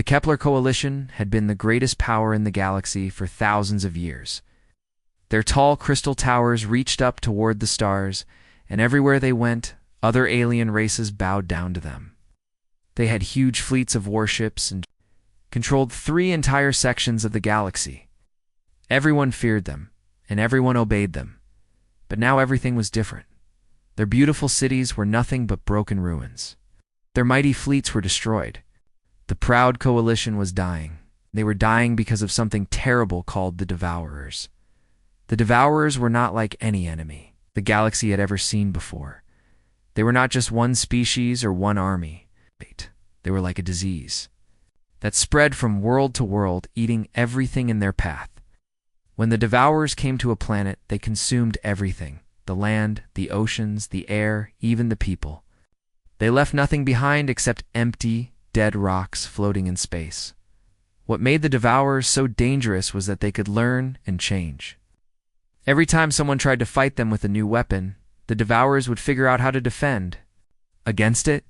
The Kepler Coalition had been the greatest power in the galaxy for thousands of years. Their tall crystal towers reached up toward the stars, and everywhere they went, other alien races bowed down to them. They had huge fleets of warships and controlled 3 entire sections of the galaxy. Everyone feared them, and everyone obeyed them. But now everything was different. Their beautiful cities were nothing but broken ruins. Their mighty fleets were destroyed. The proud coalition was dying. They were dying because of something terrible called the Devourers. The Devourers were not like any enemy the galaxy had ever seen before. They were not just one species or one army. They were like a disease that spread from world to world, eating everything in their path. When the Devourers came to a planet, they consumed everything: the land, the oceans, the air, even the people. They left nothing behind except empty, dead rocks floating in space. What made the Devourers so dangerous was that they could learn and change. Every time someone tried to fight them with a new weapon, the Devourers would figure out how to defend against it.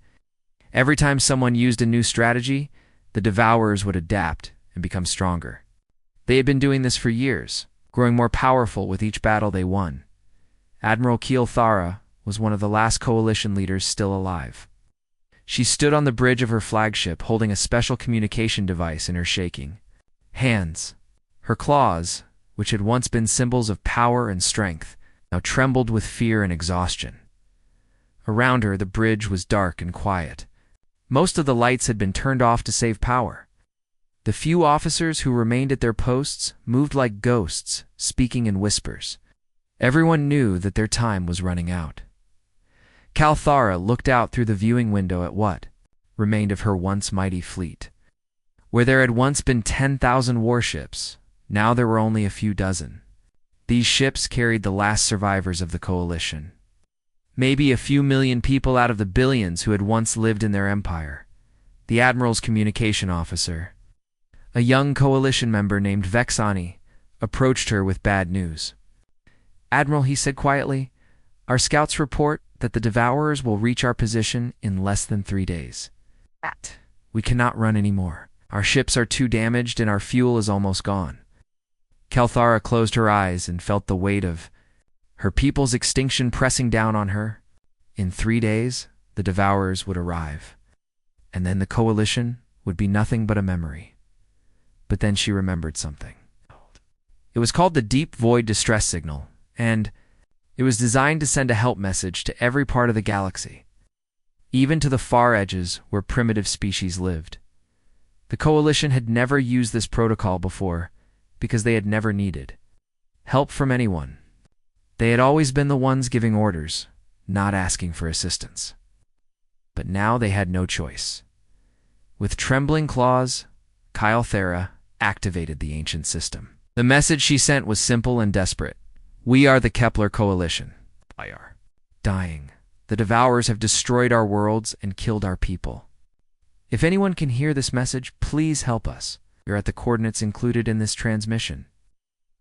Every time someone used a new strategy, the Devourers would adapt and become stronger. They had been doing this for years, growing more powerful with each battle they won. Admiral Keel Thara was one of the last coalition leaders still alive. She stood on the bridge of her flagship holding a special communication device in her shaking hands. Her claws, which had once been symbols of power and strength, now trembled with fear and exhaustion. Around her, the bridge was dark and quiet. Most of the lights had been turned off to save power. The few officers who remained at their posts moved like ghosts, speaking in whispers. Everyone knew that their time was running out. Kalthara looked out through the viewing window at what remained of her once mighty fleet. Where there had once been 10,000 warships, now there were only a few dozen. These ships carried the last survivors of the coalition. Maybe a few million people out of the billions who had once lived in their empire. The Admiral's communication officer, a young coalition member named Vexani, approached her with bad news. "Admiral," he said quietly, "our scouts report that the Devourers will reach our position in less than 3 days. We cannot run anymore. Our ships are too damaged and our fuel is almost gone." Kalthara closed her eyes and felt the weight of her people's extinction pressing down on her. In 3 days, the Devourers would arrive, and then the coalition would be nothing but a memory. But then she remembered something. It was called the Deep Void Distress Signal, and it was designed to send a help message to every part of the galaxy, even to the far edges where primitive species lived. The coalition had never used this protocol before because they had never needed help from anyone. They had always been the ones giving orders, not asking for assistance. But now they had no choice. With trembling claws, Kalthara activated the ancient system. The message she sent was simple and desperate. "We are the Kepler Coalition. I are dying. The Devourers have destroyed our worlds and killed our people. If anyone can hear this message, please help us. You're at the coordinates included in this transmission.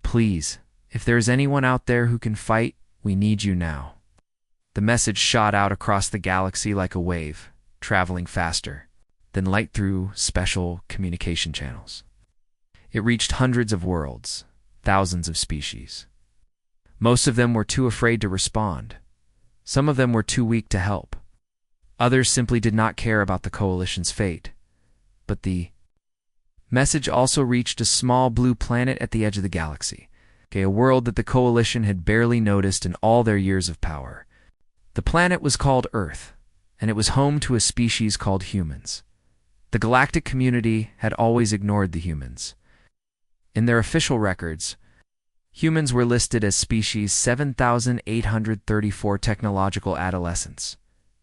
Please, if there is anyone out there who can fight, we need you now." The message shot out across the galaxy like a wave, traveling faster than light through special communication channels. It reached hundreds of worlds, thousands of species. Most of them were too afraid to respond. Some of them were too weak to help. Others simply did not care about the coalition's fate. But the message also reached a small blue planet at the edge of the galaxy, a world that the coalition had barely noticed in all their years of power. The planet was called Earth, and it was home to a species called humans. The galactic community had always ignored the humans. In their official records, humans were listed as species 7,834 technological adolescents.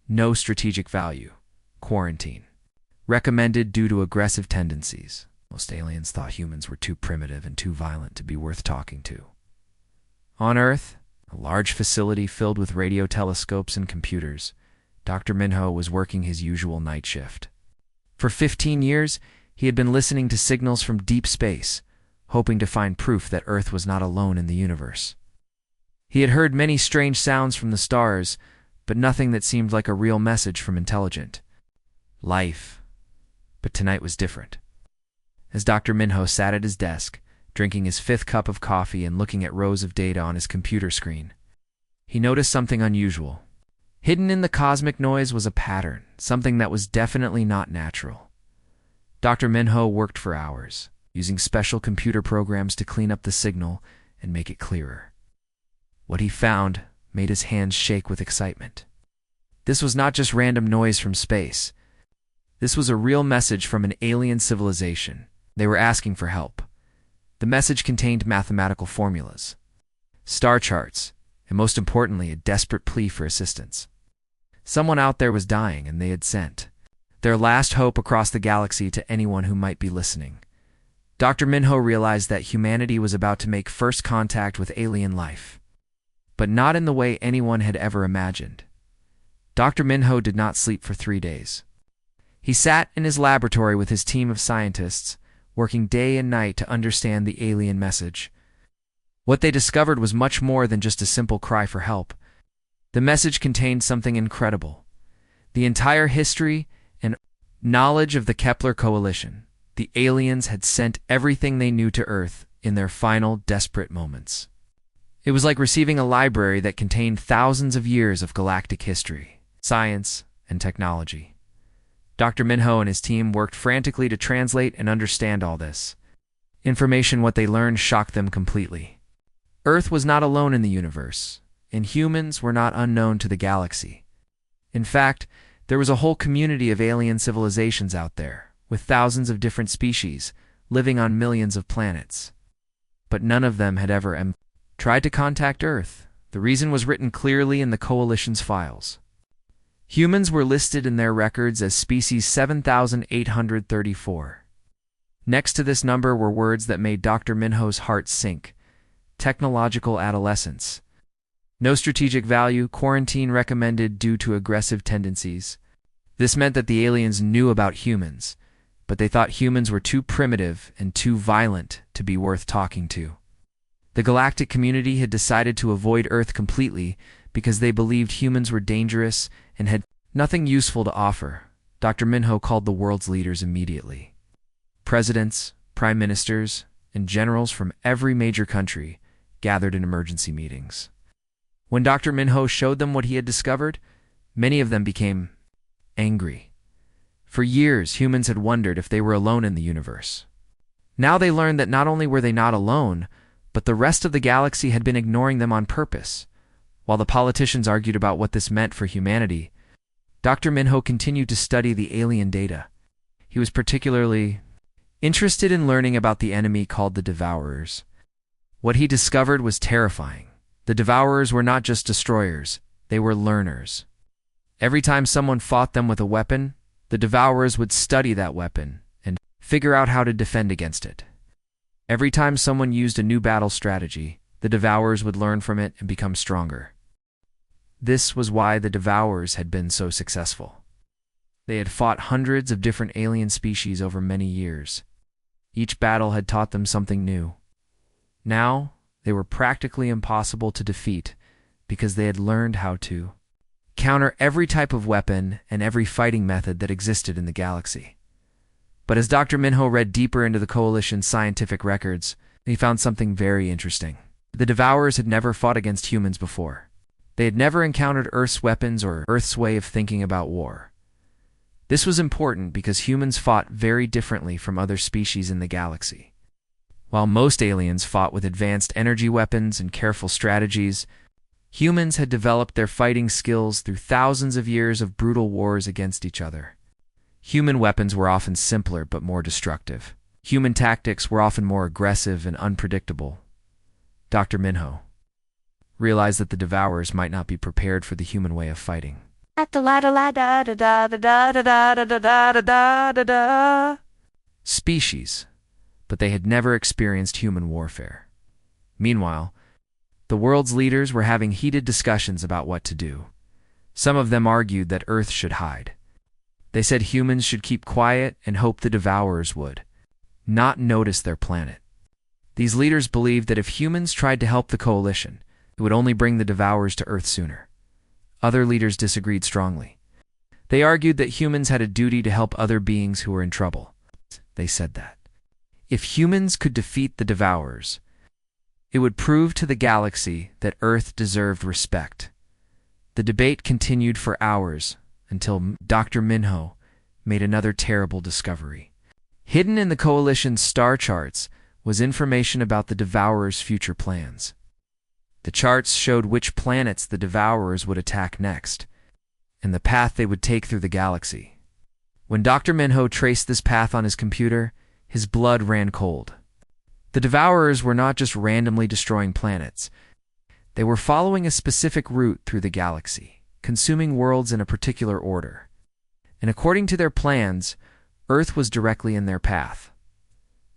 No strategic value. Quarantine. Recommended due to aggressive tendencies. Most aliens thought humans were too primitive and too violent to be worth talking to. On Earth, a large facility filled with radio telescopes and computers, Dr. Minho was working his usual night shift. For 15 years, he had been listening to signals from deep space, hoping to find proof that Earth was not alone in the universe. He had heard many strange sounds from the stars, but nothing that seemed like a real message from intelligent life. But tonight was different. As Dr. Minho sat at his desk, drinking his fifth cup of coffee and looking at rows of data on his computer screen, he noticed something unusual. Hidden in the cosmic noise was a pattern, something that was definitely not natural. Dr. Minho worked for hours, using special computer programs to clean up the signal and make it clearer. What he found made his hands shake with excitement. This was not just random noise from space. This was a real message from an alien civilization. They were asking for help. The message contained mathematical formulas, star charts, and most importantly, a desperate plea for assistance. Someone out there was dying, and they had sent their last hope across the galaxy to anyone who might be listening. Dr. Minho realized that humanity was about to make first contact with alien life, but not in the way anyone had ever imagined. Dr. Minho did not sleep for 3 days. He sat in his laboratory with his team of scientists, working day and night to understand the alien message. What they discovered was much more than just a simple cry for help. The message contained something incredible: the entire history and knowledge of the Kepler Coalition. The aliens had sent everything they knew to Earth in their final desperate moments. It was like receiving a library that contained thousands of years of galactic history, science, and technology. Dr. Minho and his team worked frantically to translate and understand all this information. What they learned shocked them completely. Earth was not alone in the universe, and humans were not unknown to the galaxy. In fact, there was a whole community of alien civilizations out there, with thousands of different species, living on millions of planets. But none of them had ever tried to contact Earth. The reason was written clearly in the Coalition's files. Humans were listed in their records as species 7,834. Next to this number were words that made Dr. Minho's heart sink: technological adolescence, no strategic value, quarantine recommended due to aggressive tendencies. This meant that the aliens knew about humans, but they thought humans were too primitive and too violent to be worth talking to. The galactic community had decided to avoid Earth completely because they believed humans were dangerous and had nothing useful to offer. Dr. Minho called the world's leaders immediately. Presidents, prime ministers, and generals from every major country gathered in emergency meetings. When Dr. Minho showed them what he had discovered, many of them became angry. For years, humans had wondered if they were alone in the universe. Now they learned that not only were they not alone, but the rest of the galaxy had been ignoring them on purpose. While the politicians argued about what this meant for humanity, Dr. Minho continued to study the alien data. He was particularly interested in learning about the enemy called the Devourers. What he discovered was terrifying. The Devourers were not just destroyers, they were learners. Every time someone fought them with a weapon, the Devourers would study that weapon and figure out how to defend against it. Every time someone used a new battle strategy, the Devourers would learn from it and become stronger. This was why the Devourers had been so successful. They had fought hundreds of different alien species over many years. Each battle had taught them something new. Now, they were practically impossible to defeat because they had learned how to counter every type of weapon and every fighting method that existed in the galaxy. But as Dr. Minho read deeper into the Coalition's scientific records, he found something very interesting. The Devourers had never fought against humans before. They had never encountered Earth's weapons or Earth's way of thinking about war. This was important because humans fought very differently from other species in the galaxy. While most aliens fought with advanced energy weapons and careful strategies, humans had developed their fighting skills through thousands of years of brutal wars against each other. Human weapons were often simpler but more destructive. Human tactics were often more aggressive and unpredictable. Dr. Minho realized that the Devourers might not be prepared for the human way of fighting. Species, but they had never experienced human warfare. Meanwhile, the world's leaders were having heated discussions about what to do. Some of them argued that Earth should hide. They said humans should keep quiet and hope the Devourers would not notice their planet. These leaders believed that if humans tried to help the Coalition, it would only bring the Devourers to Earth sooner. Other leaders disagreed strongly. They argued that humans had a duty to help other beings who were in trouble. They said that If humans could defeat the Devourers, it would prove to the galaxy that Earth deserved respect. The debate continued for hours until Dr. Minho made another terrible discovery. Hidden in the Coalition's star charts was information about the Devourers' future plans. The charts showed which planets the Devourers would attack next, and the path they would take through the galaxy. When Dr. Minho traced this path on his computer, his blood ran cold. The Devourers were not just randomly destroying planets. They were following a specific route through the galaxy, consuming worlds in a particular order. And according to their plans, Earth was directly in their path.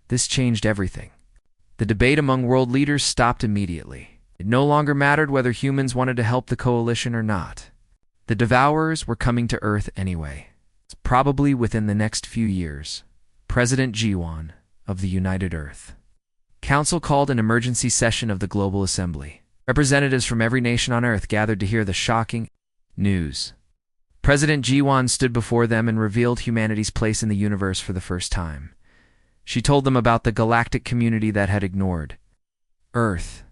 This changed everything. The debate among world leaders stopped immediately. It no longer mattered whether humans wanted to help the Coalition or not. The Devourers were coming to Earth anyway, probably within the next few years. President Jiwan of the United Earth Council called an emergency session of the Global Assembly. Representatives from every nation on Earth gathered to hear the shocking news. President Jiwan stood before them and revealed humanity's place in the universe for the first time. She told them about the galactic community that had ignored Earth.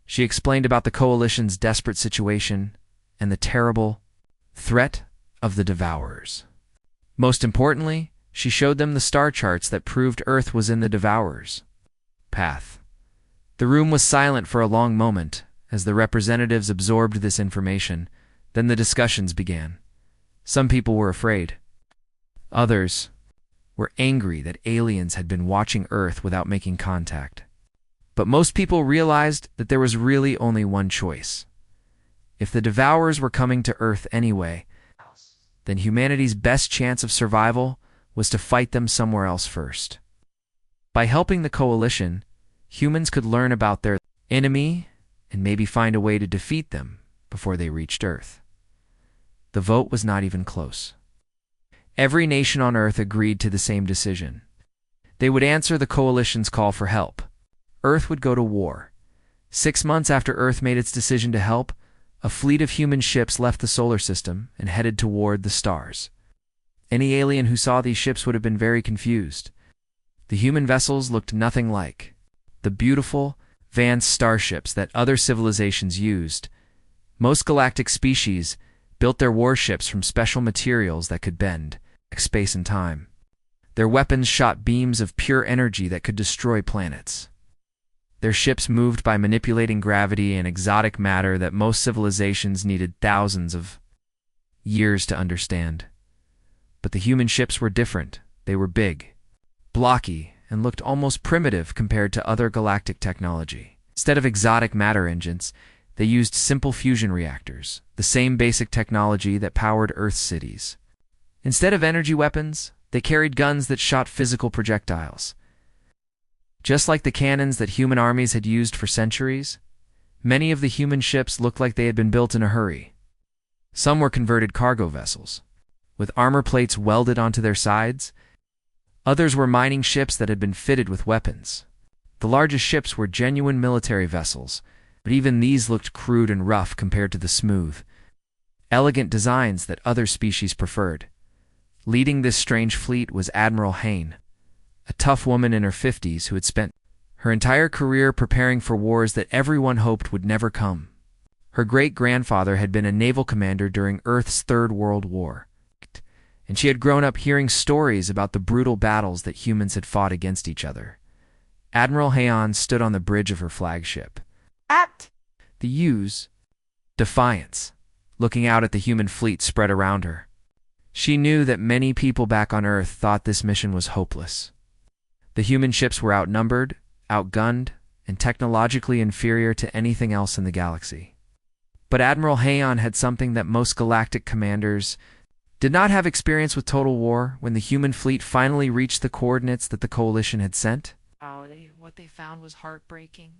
She explained about the Coalition's desperate situation and the terrible threat of the Devourers. Most importantly, she showed them the star charts that proved Earth was in the Devourers' path. The room was silent for a long moment as the representatives absorbed this information. Then the discussions began. Some people were afraid. Others were angry that aliens had been watching Earth without making contact. But most people realized that there was really only one choice. If the Devourers were coming to Earth anyway, then humanity's best chance of survival was to fight them somewhere else first. By helping the Coalition, humans could learn about their enemy and maybe find a way to defeat them before they reached Earth. The vote was not even close. Every nation on Earth agreed to the same decision. They would answer the Coalition's call for help. Earth would go to war. 6 months after Earth made its decision to help, a fleet of human ships left the solar system and headed toward the stars. Any alien who saw these ships would have been very confused. The human vessels looked nothing like the beautiful, advanced starships that other civilizations used. Most galactic species built their warships from special materials that could bend space and time. Their weapons shot beams of pure energy that could destroy planets. Their ships moved by manipulating gravity and exotic matter that most civilizations needed thousands of years to understand. But the human ships were different. They were big, blocky, and looked almost primitive compared to other galactic technology. Instead of exotic matter engines, they used simple fusion reactors, the same basic technology that powered Earth's cities. Instead of energy weapons, they carried guns that shot physical projectiles. Just like the cannons that human armies had used for centuries, many of the human ships looked like they had been built in a hurry. Some were converted cargo vessels, with armor plates welded onto their sides. Others were mining ships that had been fitted with weapons. The largest ships were genuine military vessels, but even these looked crude and rough compared to the smooth, elegant designs that other species preferred. Leading this strange fleet was Admiral Hain, a tough woman in her 50s who had spent her entire career preparing for wars that everyone hoped would never come. Her great-grandfather had been a naval commander during Earth's Third World War, and she had grown up hearing stories about the brutal battles that humans had fought against each other. Admiral Haon stood on the bridge of her flagship, the U's Defiance, looking out at the human fleet spread around her. She knew that many people back on Earth thought this mission was hopeless. The human ships were outnumbered, outgunned, and technologically inferior to anything else in the galaxy. But Admiral Haon had something that most galactic commanders did not have: experience with total war. When the human fleet finally reached the coordinates that the Coalition had sent, what they found was heartbreaking.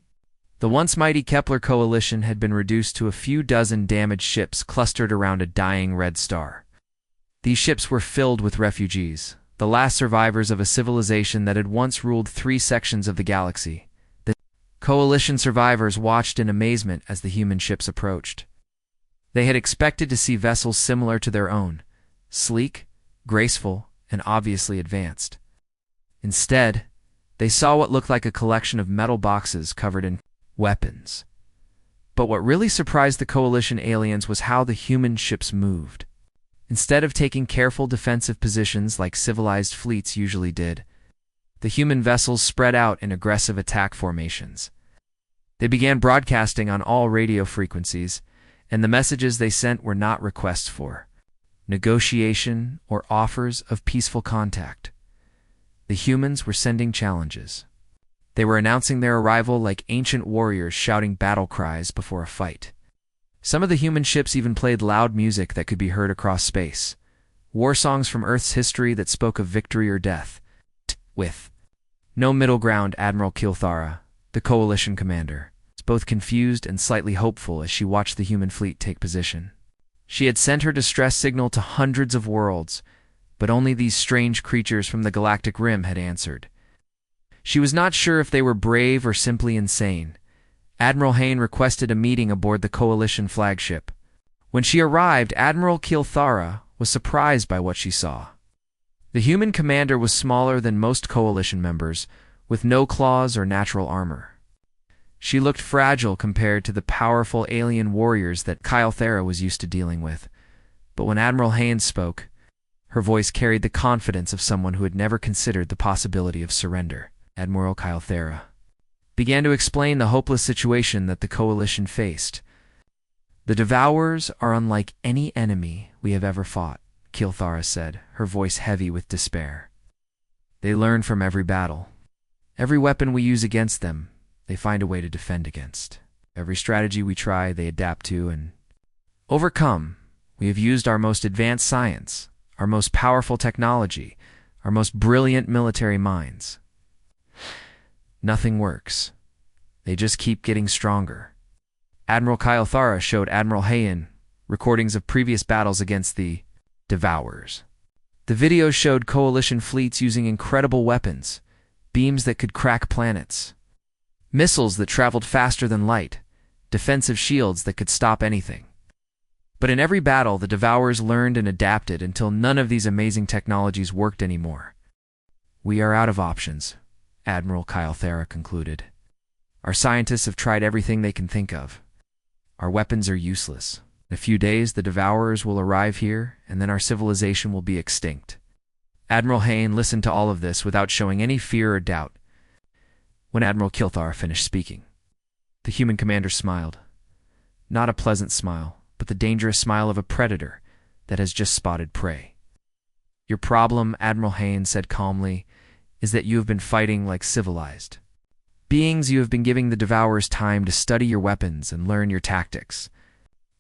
The once mighty Kepler Coalition had been reduced to a few dozen damaged ships clustered around a dying red star. These ships were filled with refugees, the last survivors of a civilization that had once ruled 3 sections of the galaxy. The Coalition survivors watched in amazement as the human ships approached. They had expected to see vessels similar to their own, sleek, graceful, and obviously advanced. Instead, They saw what looked like a collection of metal boxes covered in weapons. But what really surprised the Coalition aliens was how the human ships moved. Instead of taking careful defensive positions like civilized fleets usually did, the human vessels spread out in aggressive attack formations. They began broadcasting on all radio frequencies, and the messages they sent were not requests for negotiation or offers of peaceful contact. The humans were sending challenges. They were announcing their arrival like ancient warriors shouting battle cries before a fight. Some of the human ships even played loud music that could be heard across space, war songs from Earth's history that spoke of victory or death. With no middle ground, Admiral Kilthara, the Coalition commander, was both confused and slightly hopeful as she watched the human fleet take position. She had sent her distress signal to hundreds of worlds, but only these strange creatures from the galactic rim had answered. She was not sure if they were brave or simply insane. Admiral Hayne requested a meeting aboard the Coalition flagship. When she arrived, Admiral Kilthara was surprised by what she saw. The human commander was smaller than most Coalition members, with no claws or natural armor. She looked fragile compared to the powerful alien warriors that Kilthara was used to dealing with. But when Admiral Hayne spoke, her voice carried the confidence of someone who had never considered the possibility of surrender. Admiral Kilthara began to explain the hopeless situation that the Coalition faced. "The Devourers are unlike any enemy we have ever fought," Kilthara said, her voice heavy with despair. "They learn from every battle. Every weapon we use against them, they find a way to defend against. Every strategy we try, they adapt to and overcome. We have used our most advanced science, our most powerful technology, our most brilliant military minds. Nothing works. They just keep getting stronger." Admiral Kilthara showed Admiral Hayne recordings of previous battles against the Devourers. The videos showed Coalition fleets using incredible weapons, beams that could crack planets, missiles that traveled faster than light, defensive shields that could stop anything. But in every battle, the Devourers learned and adapted until none of these amazing technologies worked anymore. "We are out of options," Admiral Kilthara concluded. "Our scientists have tried everything they can think of. Our weapons are useless. In a few days, the Devourers will arrive here, and then our civilization will be extinct." Admiral Hayne listened to all of this without showing any fear or doubt. When Admiral Kilthara finished speaking, the human commander smiled. Not a pleasant smile, but the dangerous smile of a predator that has just spotted prey. "Your problem," Admiral Hayne said calmly, "is that you have been fighting like civilized beings. You have been giving the Devourers time to study your weapons and learn your tactics.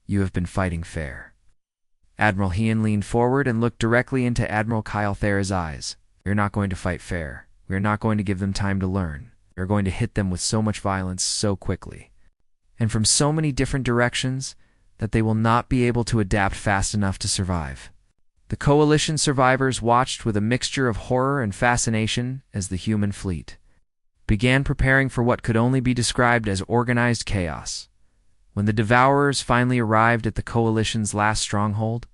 You have been fighting fair." Admiral Hayne leaned forward and looked directly into Admiral Kilthara's eyes. "We are not going to fight fair. We are not going to give them time to learn. We are going to hit them with so much violence so quickly, and from so many different directions, that they will not be able to adapt fast enough to survive." The Coalition survivors watched with a mixture of horror and fascination as the human fleet began preparing for what could only be described as organized chaos. When the Devourers finally arrived at the Coalition's last stronghold,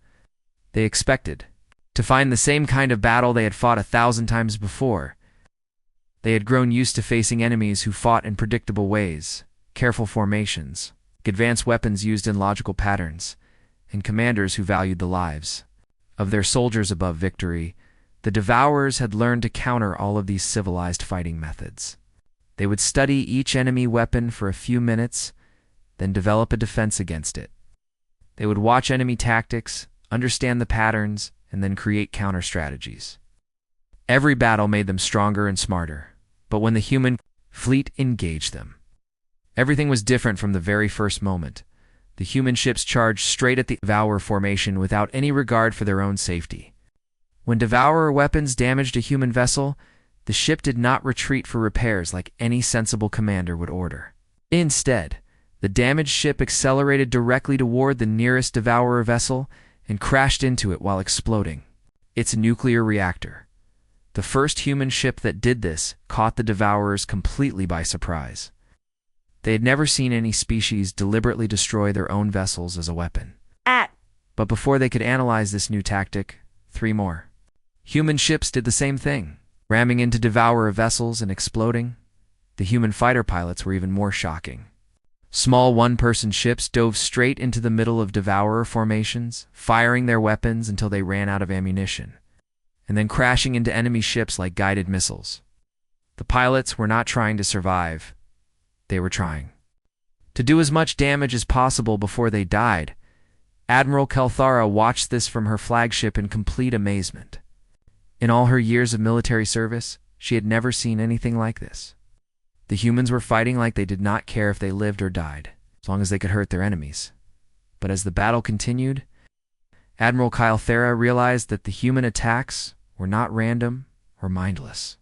they expected to find the same kind of battle they had fought 1,000 times before. They had grown used to facing enemies who fought in predictable ways, careful formations, advanced weapons used in logical patterns, and commanders who valued the lives of their soldiers above victory. The Devourers had learned to counter all of these civilized fighting methods. They would study each enemy weapon for a few minutes, then develop a defense against it. They would watch enemy tactics, understand the patterns, and then create counter strategies. Every battle made them stronger and smarter, but when the human fleet engaged them, everything was different from the very first moment. The human ships charged straight at the Devourer formation without any regard for their own safety. When Devourer weapons damaged a human vessel, the ship did not retreat for repairs like any sensible commander would order. Instead, the damaged ship accelerated directly toward the nearest Devourer vessel and crashed into it while exploding its nuclear reactor. The first human ship that did this caught the Devourers completely by surprise. They had never seen any species deliberately destroy their own vessels as a weapon. But before they could analyze this new tactic, 3 more human ships did the same thing. ramming into Devourer vessels and exploding. The human fighter pilots were even more shocking. Small one-person ships dove straight into the middle of Devourer formations, firing their weapons until they ran out of ammunition, and then crashing into enemy ships like guided missiles. The pilots were not trying to survive. They were trying to do as much damage as possible before they died. Admiral Kelthara watched this from her flagship in complete amazement. In all her years of military service, she had never seen anything like this. The humans were fighting like they did not care if they lived or died, as long as they could hurt their enemies. But as the battle continued, Admiral Kelthara realized that the human attacks were not random or mindless.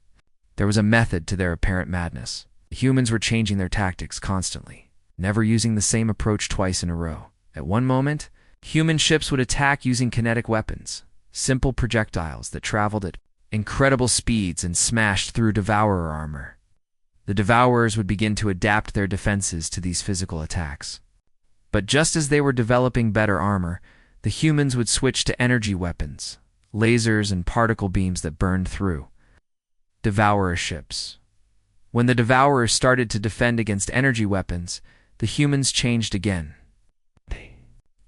There was a method to their apparent madness. The humans were changing their tactics constantly, never using the same approach twice in a row. At one moment, human ships would attack using kinetic weapons, simple projectiles that traveled at incredible speeds and smashed through Devourer armor. The Devourers would begin to adapt their defenses to these physical attacks. But just as they were developing better armor, the humans would switch to energy weapons, lasers and particle beams that burned through Devourer ships. When the Devourers started to defend against energy weapons, the humans changed again. They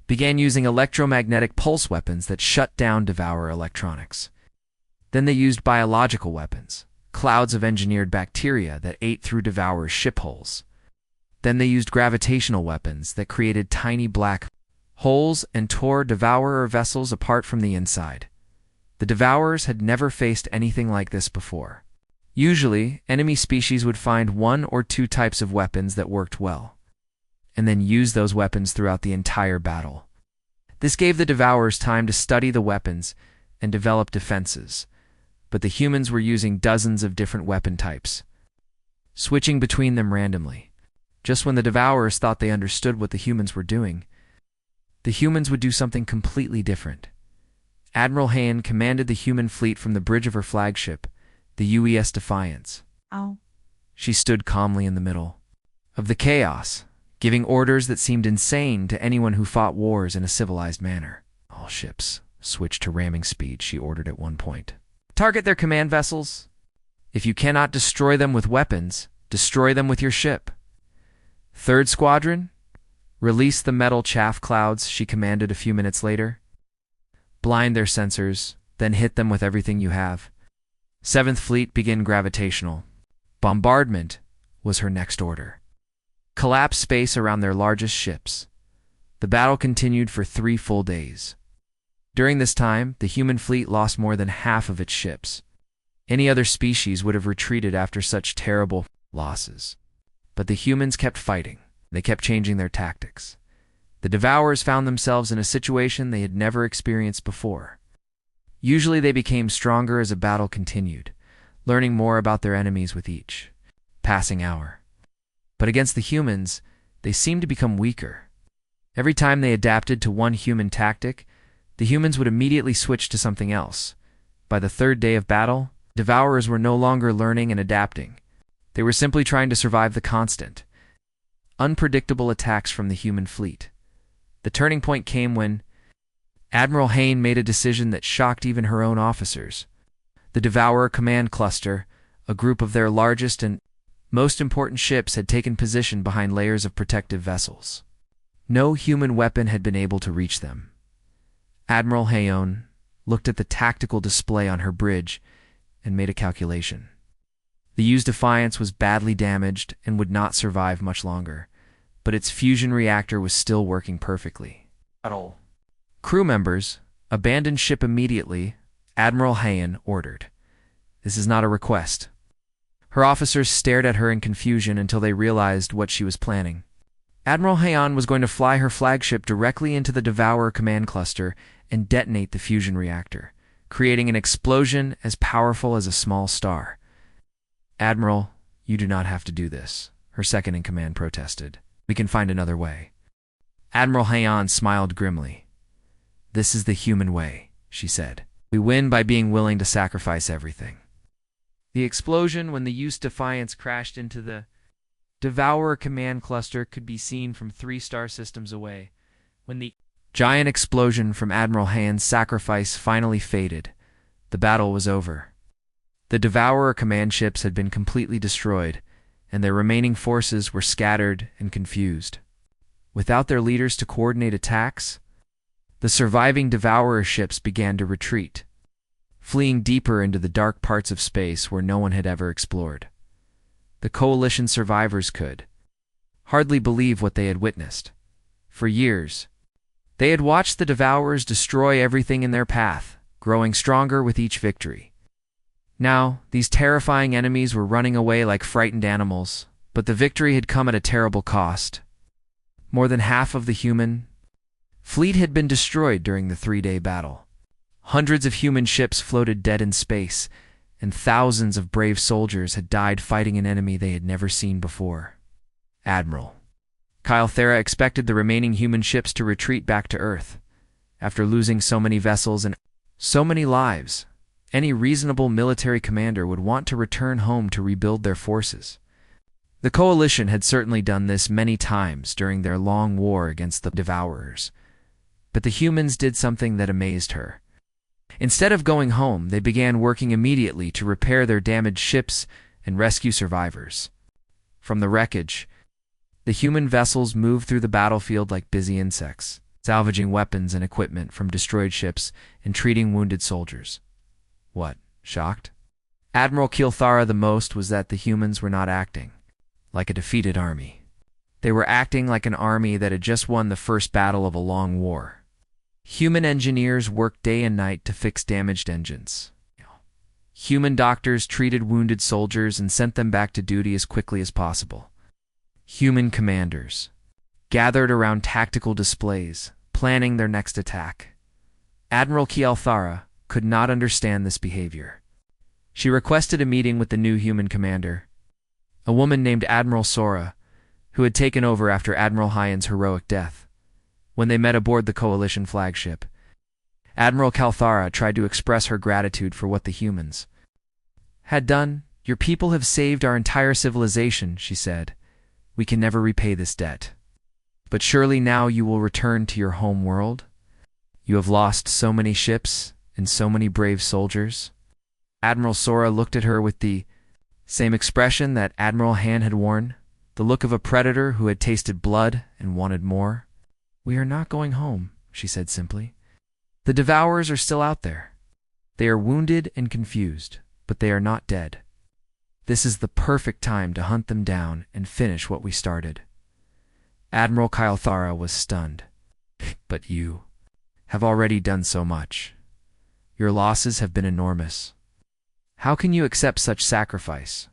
began using electromagnetic pulse weapons that shut down Devourer electronics. Then they used biological weapons, clouds of engineered bacteria that ate through Devourer's ship hulls. Then they used gravitational weapons that created tiny black holes and tore Devourer vessels apart from the inside. The Devourers had never faced anything like this before. Usually, enemy species would find one or two types of weapons that worked well, and then use those weapons throughout the entire battle. This gave the Devourers time to study the weapons and develop defenses, but the humans were using dozens of different weapon types, switching between them randomly. Just when the Devourers thought they understood what the humans were doing, the humans would do something completely different. Admiral Hayan commanded the human fleet from the bridge of her flagship, the UES Defiance. Oh. She stood calmly in the middle of the chaos, giving orders that seemed insane to anyone who fought wars in a civilized manner. All ships switched to ramming speed, she ordered at one point. Target their command vessels. If you cannot destroy them with weapons, destroy them with your ship. Third Squadron, release the metal chaff clouds, she commanded a few minutes later. Blind their sensors, then hit them with everything you have. Seventh Fleet, begin gravitational bombardment was her next order. Collapse space around their largest ships. The battle continued for 3 full days. During this time, the human fleet lost more than half of its ships. Any other species would have retreated after such terrible losses. But the humans kept fighting. They kept changing their tactics. The Devourers found themselves in a situation they had never experienced before. Usually they became stronger as a battle continued, learning more about their enemies with each passing hour. But against the humans, they seemed to become weaker. Every time they adapted to one human tactic, the humans would immediately switch to something else. By the 3rd day of battle, Devourers were no longer learning and adapting. They were simply trying to survive the constant, unpredictable attacks from the human fleet. The turning point came when Admiral Hayan made a decision that shocked even her own officers. The Devourer Command Cluster, a group of their largest and most important ships, had taken position behind layers of protective vessels. No human weapon had been able to reach them. Admiral Hayan looked at the tactical display on her bridge and made a calculation. The UES Defiance was badly damaged and would not survive much longer, but its fusion reactor was still working perfectly. Crew members, abandon ship immediately, Admiral Hayan ordered. This is not a request. Her officers stared at her in confusion until they realized what she was planning. Admiral Hayan was going to fly her flagship directly into the Devourer Command Cluster and detonate the fusion reactor, creating an explosion as powerful as a small star. Admiral, you do not have to do this, her second-in-command protested. We can find another way. Admiral Hayan smiled grimly. This is the human way, she said. We win by being willing to sacrifice everything. The explosion when the UES Defiance crashed into the Devourer Command Cluster could be seen from 3 star systems away. When the giant explosion from Admiral Hayan's sacrifice finally faded, the battle was over. The Devourer command ships had been completely destroyed, and their remaining forces were scattered and confused. Without their leaders to coordinate attacks, the surviving Devourer ships began to retreat, fleeing deeper into the dark parts of space where no one had ever explored. The Coalition survivors could hardly believe what they had witnessed. For years, they had watched the Devourers destroy everything in their path, growing stronger with each victory. Now, these terrifying enemies were running away like frightened animals, but the victory had come at a terrible cost. More than half of the human fleet had been destroyed during the 3-day battle. Hundreds of human ships floated dead in space, and thousands of brave soldiers had died fighting an enemy they had never seen before. Admiral Kythera expected the remaining human ships to retreat back to Earth. After losing so many vessels and so many lives, any reasonable military commander would want to return home to rebuild their forces. The Coalition had certainly done this many times during their long war against the Devourers, but the humans did something that amazed her. Instead of going home, they began working immediately to repair their damaged ships and rescue survivors. From the wreckage, the human vessels moved through the battlefield like busy insects, salvaging weapons and equipment from destroyed ships and treating wounded soldiers. What shocked Admiral Kythera the most was that the humans were not acting like a defeated army. They were acting like an army that had just won the first battle of a long war. Human engineers worked day and night to fix damaged engines. Human doctors treated wounded soldiers and sent them back to duty as quickly as possible. Human commanders gathered around tactical displays, planning their next attack. Admiral Kythera could not understand this behavior. She requested a meeting with the new human commander, a woman named Admiral Sora, who had taken over after Admiral Hyan's heroic death. When they met aboard the Coalition flagship, Admiral Kythera tried to express her gratitude for what the humans had done. "Your people have saved our entire civilization," she said. "We can never repay this debt. But surely now you will return to your home world? You have lost so many ships and so many brave soldiers." Admiral Sora looked at her with the same expression that Admiral Han had worn, the look of a predator who had tasted blood and wanted more. "We are not going home," she said simply. "The Devourers are still out there. They are wounded and confused, but they are not dead. This is the perfect time to hunt them down and finish what we started." Admiral Kythera was stunned. "But you have already done so much. Your losses have been enormous. How can you accept such sacrifice?"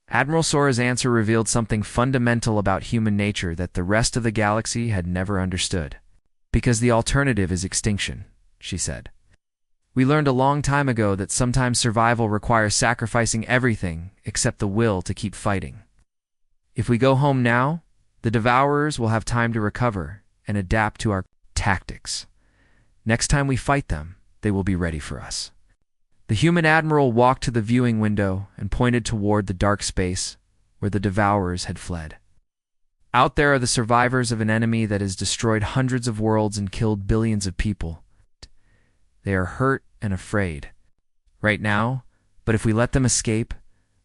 Admiral Sora's answer revealed something fundamental about human nature that the rest of the galaxy had never understood. "Because the alternative is extinction," she said. "We learned a long time ago that sometimes survival requires sacrificing everything except the will to keep fighting. If we go home now, the Devourers will have time to recover and adapt to our tactics. Next time we fight them, they will be ready for us." The human admiral walked to the viewing window and pointed toward the dark space where the Devourers had fled. "Out there are the survivors of an enemy that has destroyed hundreds of worlds and killed billions of people. They are hurt and afraid right now, but if we let them escape,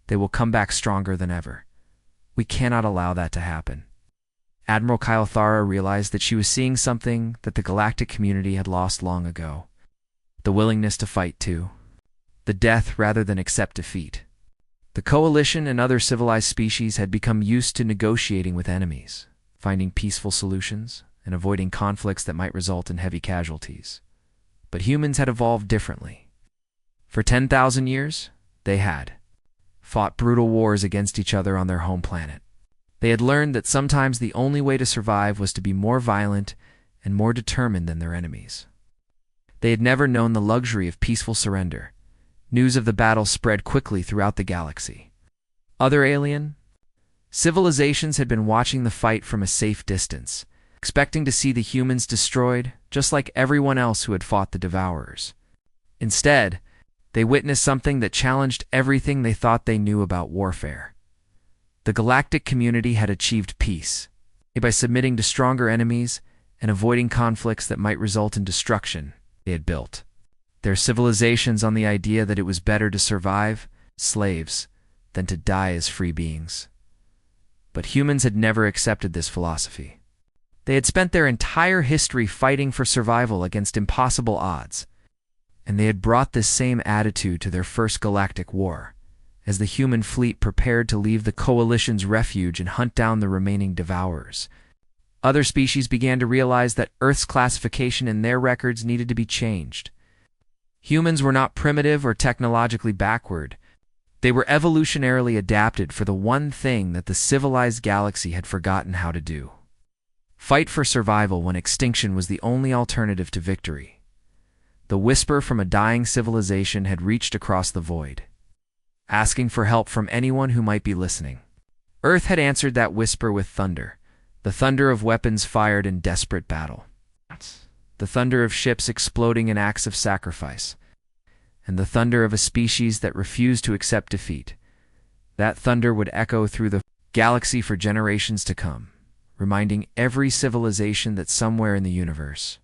they will come back stronger than ever. We cannot allow that to happen." Admiral Kythera realized that she was seeing something that the galactic community had lost long ago: the willingness to fight too. The death rather than accept defeat. The Coalition and other civilized species had become used to negotiating with enemies, finding peaceful solutions, and avoiding conflicts that might result in heavy casualties. But humans had evolved differently. For 10,000 years, they had fought brutal wars against each other on their home planet. They had learned that sometimes the only way to survive was to be more violent and more determined than their enemies. They had never known the luxury of peaceful surrender. News of the battle spread quickly throughout the galaxy. Other alien civilizations had been watching the fight from a safe distance, expecting to see the humans destroyed, just like everyone else who had fought the Devourers. Instead, they witnessed something that challenged everything they thought they knew about warfare. The galactic community had achieved peace by submitting to stronger enemies and avoiding conflicts that might result in destruction they had built. their civilizations on the idea that it was better to survive, slaves, than to die as free beings. But humans had never accepted this philosophy. They had spent their entire history fighting for survival against impossible odds, and they had brought this same attitude to their first galactic war, as the human fleet prepared to leave the Coalition's refuge and hunt down the remaining devourers. Other species began to realize that Earth's classification in their records needed to be changed. Humans were not primitive or technologically backward. They were evolutionarily adapted for the one thing that the civilized galaxy had forgotten how to do: fight for survival when extinction was the only alternative to victory. The whisper from a dying civilization had reached across the void, asking for help from anyone who might be listening. Earth had answered that whisper with thunder, the thunder of weapons fired in desperate battle, the thunder of ships exploding in acts of sacrifice, and the thunder of a species that refused to accept defeat. That thunder would echo through the galaxy for generations to come, reminding every civilization that somewhere in the universe,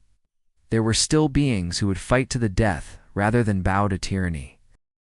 there were still beings who would fight to the death rather than bow to tyranny.